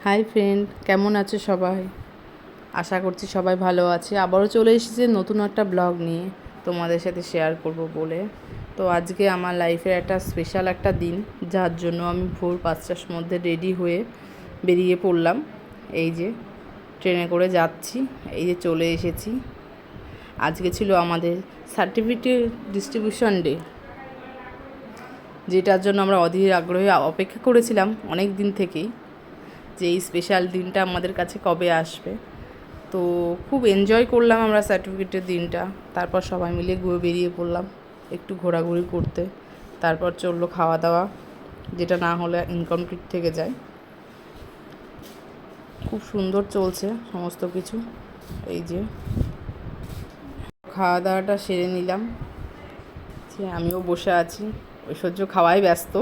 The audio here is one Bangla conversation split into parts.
হাই ফ্রেন্ড, কেমন আছো সবাই? আশা করছি সবাই ভালো আছে। আবারও চলে এসেছে নতুন একটা ব্লগ নিয়ে তোমাদের সাথে শেয়ার করব বলে। তো আজকে আমার লাইফের একটা স্পেশাল একটা দিন, যার জন্য আমি ভোর 5টার মধ্যে রেডি হয়ে বেরিয়ে পড়লাম। এই যে ট্রেনে করে যাচ্ছি, এই যে চলে এসেছি। আজকে ছিল আমাদের সার্টিফিকেট ডিস্ট্রিবিউশন ডে, যেটার জন্য আমরা অধীর আগ্রহে অপেক্ষা করেছিলাম অনেক দিন থেকেই, যে এই স্পেশাল দিনটা আমাদের কাছে কবে আসবে। তো খুব এনজয় করলাম আমরা সার্টিফিকেটের দিনটা। তারপর সবাই মিলে বেরিয়ে পড়লাম একটু ঘোরাঘুরি করতে। তারপর চললো খাওয়া দাওয়া, যেটা না হলে ইনকমপ্লিট থেকে যায়। খুব সুন্দর চলছে সমস্ত কিছু। এই যে খাওয়া দাওয়াটা সেরে নিলাম, যে আমিও বসে আছি ঐশ্বর্য খাওয়ায় ব্যস্ত।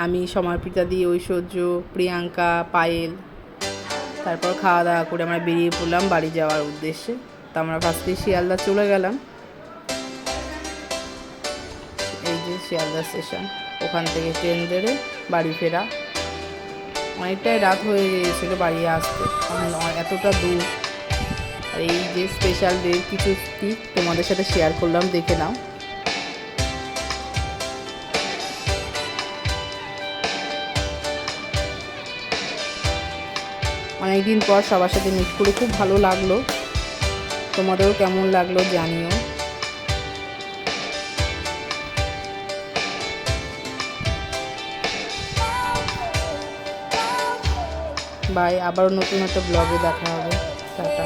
আমি সমর্পিতা দি, ঐশ্বর্য, প্রিয়াঙ্কা, পায়েল, তারপর খাওয়া দাওয়া করে আমরা বেরিয়ে পড়লাম বাড়ি যাওয়ার উদ্দেশ্যে। তো আমরা ফার্স্টে শিয়ালদা চলে গেলাম। এই যে শিয়ালদা স্টেশন, ওখান থেকে ট্রেন ধরে বাড়ি ফেরা। অনেকটাই রাত হয়ে গিয়েছিল বাড়ি আসতে, কারণ এতটা দূর। আর এই যে স্পেশাল ডে কিছু স্পিক তোমাদের সাথে শেয়ার করলাম, দেখে নাও। অনেকদিন পর সবার সাথে মিট করে খুব ভালো লাগলো। তোমাদেরও কেমন লাগলো জানিও। বাই, আবারও নতুন একটা ব্লগে দেখা হবে। টাটা।